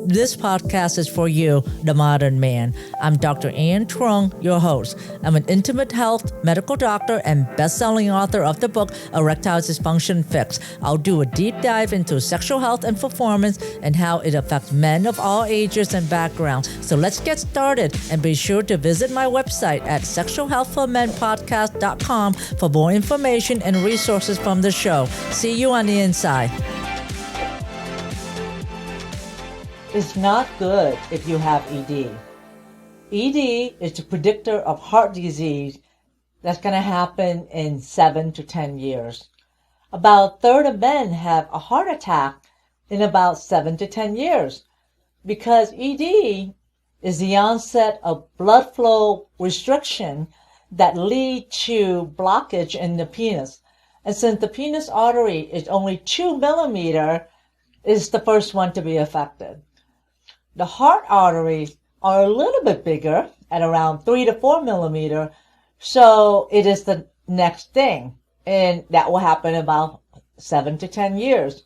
This podcast is for you, the modern man. I'm Dr. Truong, your host. I'm an intimate health medical doctor and best-selling author of the book Erectile Dysfunction Fix. I'll do a deep dive into sexual health and performance and how it affects men of all ages and backgrounds. So let's get started, and be sure to visit my website at sexualhealthformenpodcast.com for more information and resources from the show. See you on the inside. It's not good if you have ED. ED is the predictor of heart disease that's going to happen in 7 to 10 years. About a third of men have a heart attack in about 7 to 10 years because ED is the onset of blood flow restriction that lead to blockage in the penis. And since the penis artery is only 2 millimeter, it's the first one to be affected. The heart arteries are a little bit bigger at around 3 to 4 millimeter, so it is the next thing, and that will happen in about 7 to 10 years.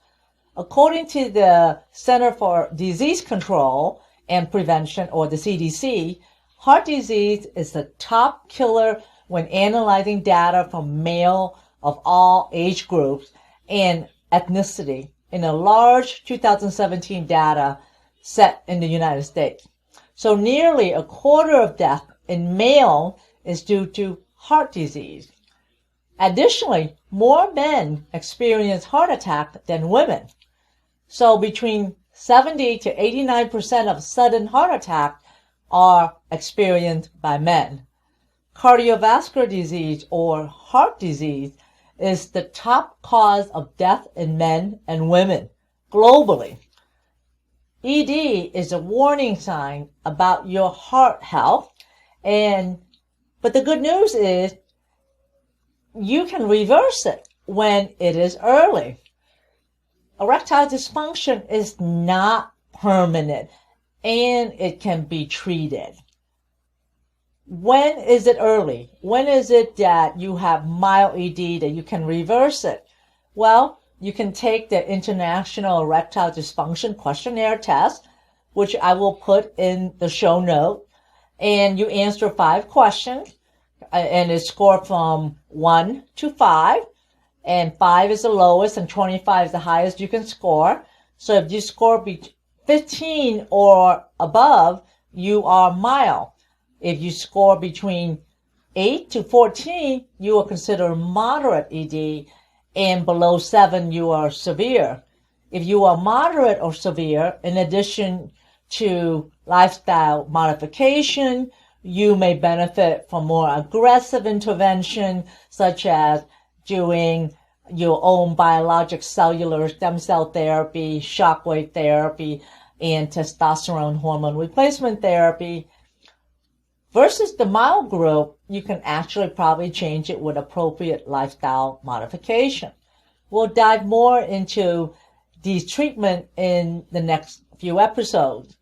According to the Center for Disease Control and Prevention, or the CDC, heart disease is the top killer when analyzing data from male of all age groups and ethnicity in a large 2017 data set in the United States. So nearly a quarter of death in male is due to heart disease. Additionally, more men experience heart attack than women. So between 70 to 89% of sudden heart attack are experienced by men. Cardiovascular disease or heart disease is the top cause of death in men and women globally. ED is a warning sign about your heart health, but the good news is you can reverse it when it is early. Erectile dysfunction is not permanent and it can be treated. When is it early? When is it that you have mild ED that you can reverse it? Well, you can take the International Erectile Dysfunction Questionnaire test, which I will put in the show note, and you answer 5 questions, and it's scored from 1 to 5, and 5 is the lowest and 25 is the highest you can score. So if you score 15 or above, you are mild. If you score between 8 to 14, you are considered moderate ED, and below 7, you are severe. If you are moderate or severe, in addition to lifestyle modification, you may benefit from more aggressive intervention, such as doing your own biologic cellular stem cell therapy, shockwave therapy, and testosterone hormone replacement therapy. Versus the mild group, you can actually probably change it with appropriate lifestyle modification. We'll dive more into these treatment in the next few episodes.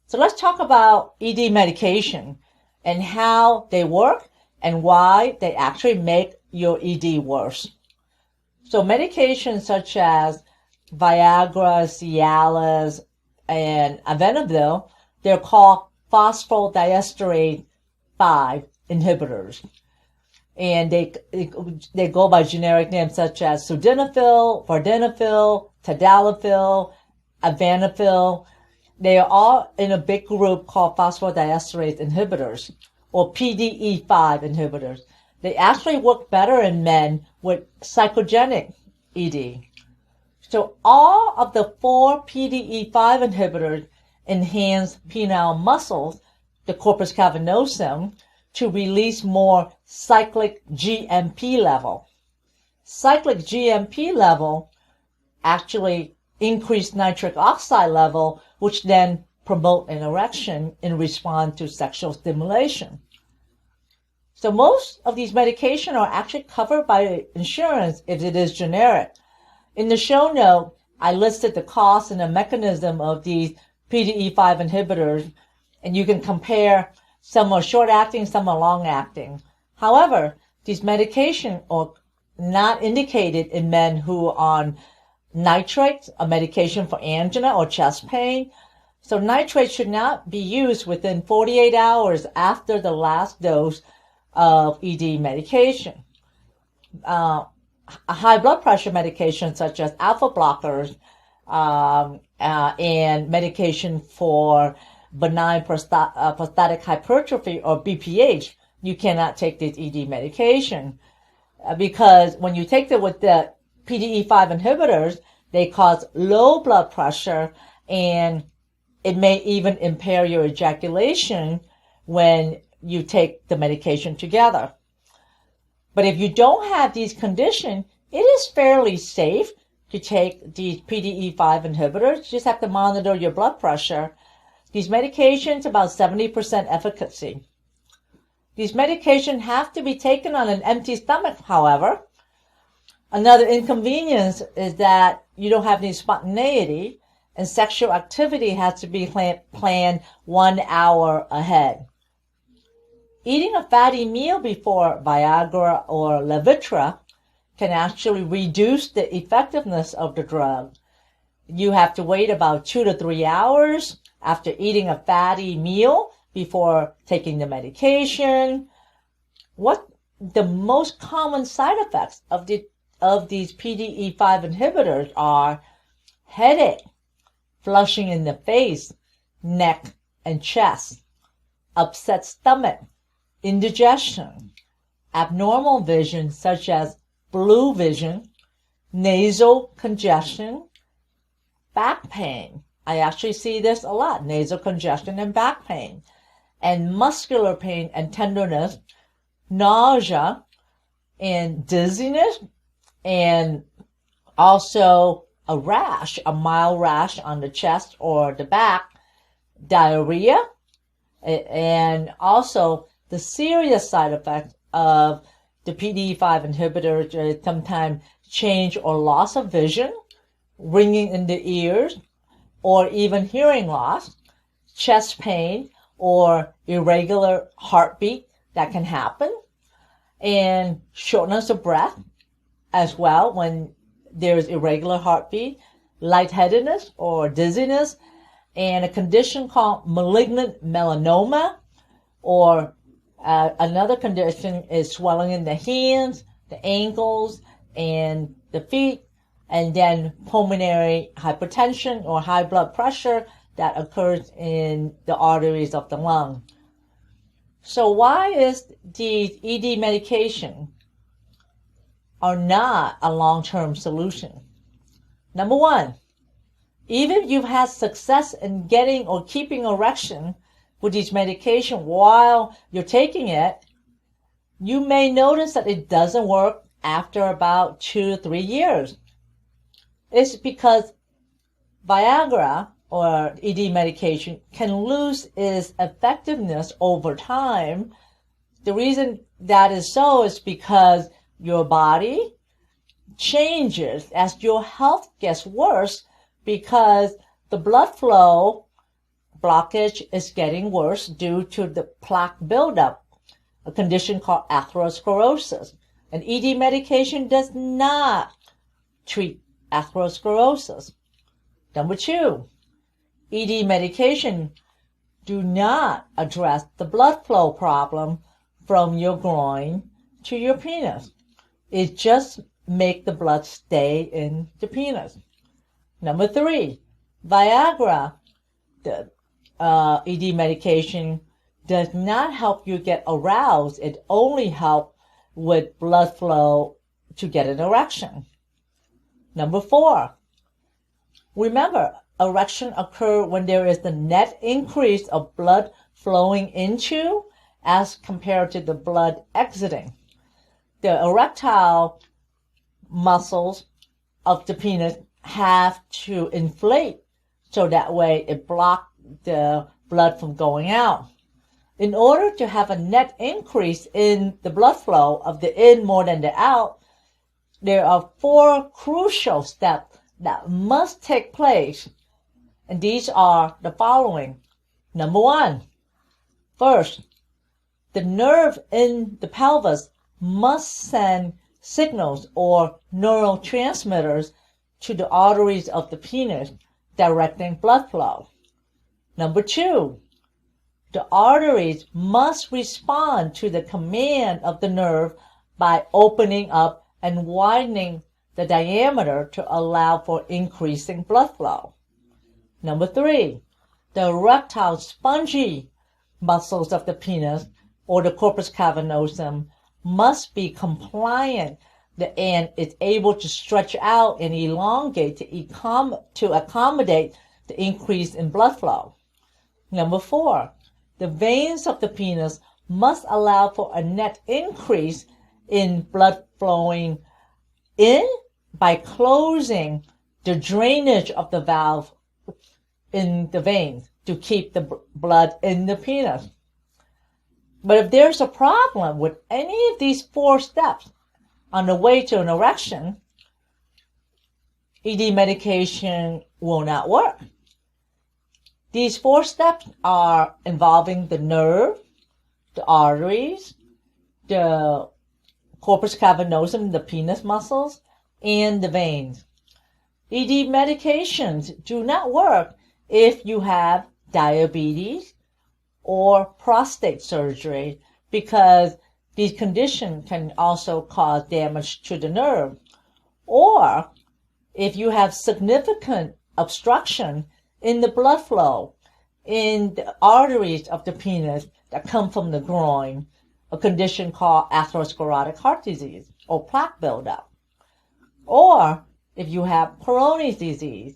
So let's talk about ED medication and how they work and why they actually make your ED worse. So medications such as Viagra, Cialis, and Avenavil, they're called phosphodiesterase 5 inhibitors. And they go by generic names such as sildenafil, vardenafil, tadalafil, avanafil. They are all in a big group called phosphodiesterase inhibitors, or PDE5 inhibitors. They actually work better in men with psychogenic ED. So all of the 4 PDE5 inhibitors enhance penile muscles, the corpus cavernosum, to release more cyclic GMP level. Cyclic GMP level actually increase nitric oxide level, which then promote an erection in response to sexual stimulation. So most of these medications are actually covered by insurance if it is generic. In the show note, I listed the cost and the mechanism of these PDE5 inhibitors, and you can compare. Some are short-acting, some are long-acting. However, these medications are not indicated in men who are on nitrates, a medication for angina or chest pain. So nitrate should not be used within 48 hours after the last dose of ED medication. A high blood pressure medication such as alpha blockers and medication for benign prostatic hypertrophy or BPH, you cannot take this ED medication because when you take them with the PDE5 inhibitors, they cause low blood pressure and it may even impair your ejaculation when you take the medication together. But if you don't have these conditions, it is fairly safe to take these PDE5 inhibitors. You just have to monitor your blood pressure. These medications, about 70% efficacy. These medications have to be taken on an empty stomach, however. Another inconvenience is that you don't have any spontaneity, and sexual activity has to be planned 1 hour ahead. Eating a fatty meal before Viagra or Levitra can actually reduce the effectiveness of the drug. You have to wait about 2 to 3 hours after eating a fatty meal before taking the medication. What the most common side effects of these PDE5 inhibitors are headache, flushing in the face, neck and chest, upset stomach, indigestion, abnormal vision such as blue vision, nasal congestion, back pain. I actually see this a lot, nasal congestion and back pain, and muscular pain and tenderness, nausea and dizziness, and also a rash, a mild rash on the chest or the back, diarrhea, and also the serious side effects of the PDE5 inhibitors is sometimes change or loss of vision, ringing in the ears, or even hearing loss, chest pain, or irregular heartbeat that can happen, and shortness of breath as well when there's irregular heartbeat, lightheadedness or dizziness, and a condition called malignant melanoma, or another condition is swelling in the hands, the ankles, and the feet, and then pulmonary hypertension or high blood pressure that occurs in the arteries of the lung. So why is these ED medication are not a long-term solution? Number one, even if you've had success in getting or keeping erection with these medication while you're taking it, you may notice that it doesn't work after about 2 to 3 years. It's because Viagra or ED medication can lose its effectiveness over time. The reason that is so is because your body changes as your health gets worse, because the blood flow blockage is getting worse due to the plaque buildup, a condition called atherosclerosis. And ED medication does not treat atherosclerosis. Number two, ED medication do not address the blood flow problem from your groin to your penis. It just makes the blood stay in the penis. Number three, Viagra, the ED medication, does not help you get aroused. It only helps with blood flow to get an erection. Number four, remember, erection occurs when there is the net increase of blood flowing into as compared to the blood exiting. The erectile muscles of the penis have to inflate so that way it blocks the blood from going out. In order to have a net increase in the blood flow of the in more than the out, there are 4 crucial steps that must take place. And these are the following. Number one, first, the nerve in the pelvis must send signals or neurotransmitters to the arteries of the penis directing blood flow. Number 2, the arteries must respond to the command of the nerve by opening up and widening the diameter to allow for increasing blood flow. Number 3, the erectile spongy muscles of the penis or the corpus cavernosum must be compliant and it's able to stretch out and elongate to accommodate the increase in blood flow. Number 4, the veins of the penis must allow for a net increase in blood flowing in by closing the drainage of the valve in the veins to keep the blood in the penis. But if there's a problem with any of these 4 steps on the way to an erection, ED medication will not work. These 4 steps are involving the nerve, the arteries, the corpus cavernosum, the penis muscles, and the veins. ED medications do not work if you have diabetes or prostate surgery, because these conditions can also cause damage to the nerve. Or if you have significant obstruction in the blood flow in the arteries of the penis that come from the groin, a condition called atherosclerotic heart disease or plaque buildup. Or if you have Peyronie's disease,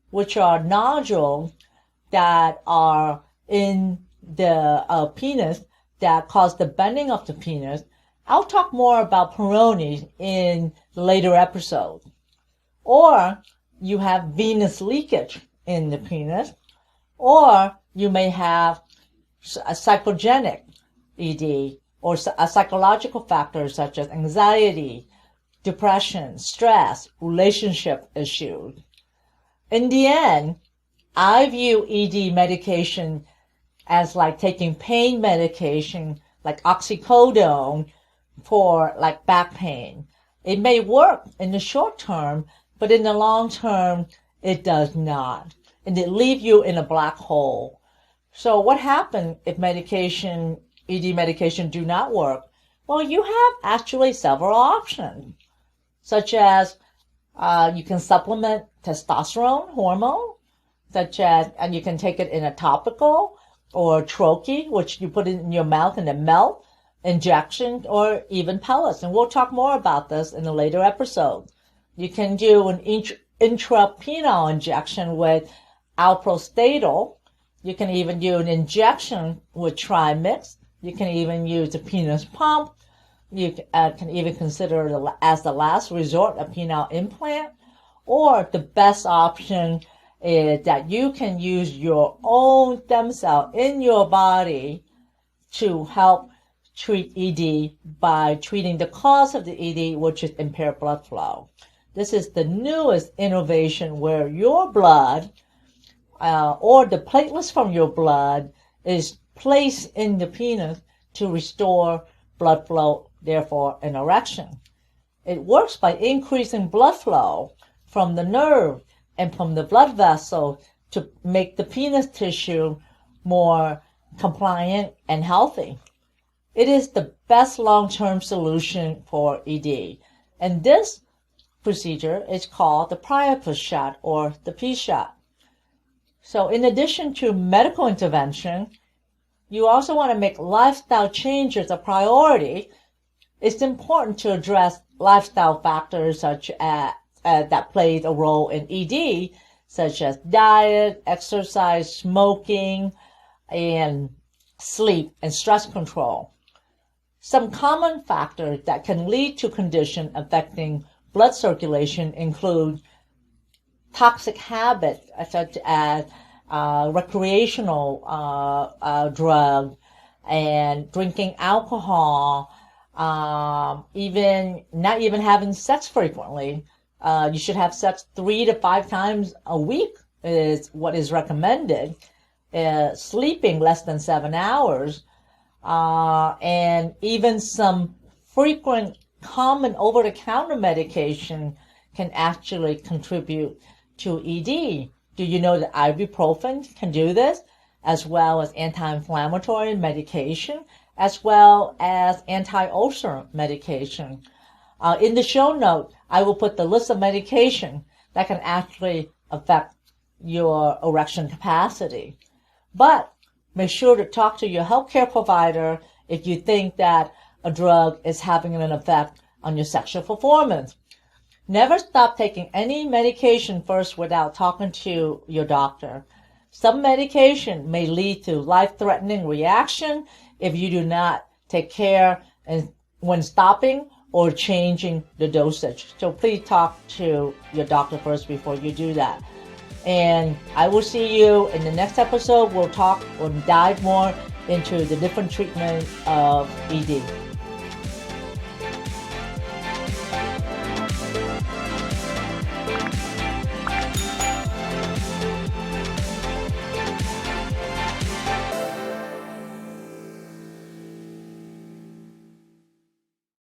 which are nodules that are in the penis that cause the bending of the penis. I'll talk more about Peyronie's in later episodes. Or you have venous leakage in the penis, or you may have a psychogenic ED or a psychological factors such as anxiety, depression, stress, relationship issues. In the end, I view ED medication as like taking pain medication like oxycodone for like back pain. It may work in the short term, but in the long term, it does not. And it leaves you in a black hole. So what happens if ED medication do not work? Well, you have actually several options, such as you can supplement testosterone hormone, and you can take it in a topical or troche, which you put in your mouth and then melt, injection, or even pellets. And we'll talk more about this in a later episode. You can do an intrapenile injection with alprostadil. You can even do an injection with Trimix. You can even use a penis pump. You can even consider as the last resort a penile implant. Or the best option is that you can use your own stem cell in your body to help treat ED by treating the cause of the ED, which is impaired blood flow. This is the newest innovation where your blood or the platelets from your blood is placed in the penis to restore blood flow, therefore an erection. It works by increasing blood flow from the nerve and from the blood vessel to make the penis tissue more compliant and healthy. It is the best long-term solution for ED. And this procedure is called the priapus shot or the P-shot. So in addition to medical intervention, you also want to make lifestyle changes a priority. It's important to address lifestyle factors such as that plays a role in ED, such as diet, exercise, smoking, and sleep and stress control. Some common factors that can lead to conditions affecting blood circulation include toxic habits such as recreational drugs and drinking alcohol, even not even having sex frequently. You should have sex 3 to 5 times a week is what is recommended. Sleeping less than 7 hours, and even some frequent common over-the-counter medication can actually contribute to ED. Do you know that ibuprofen can do this? as well as anti-inflammatory medication, as well as anti-ulcer medication. In the show note, I will put the list of medication that can actually affect your erection capacity. But make sure to talk to your healthcare provider if you think that a drug is having an effect on your sexual performance. Never stop taking any medication first without talking to your doctor. Some medication may lead to life-threatening reaction if you do not take care when stopping or changing the dosage. So please talk to your doctor first before you do that. And I will see you in the next episode. We'll dive more into the different treatment of ED.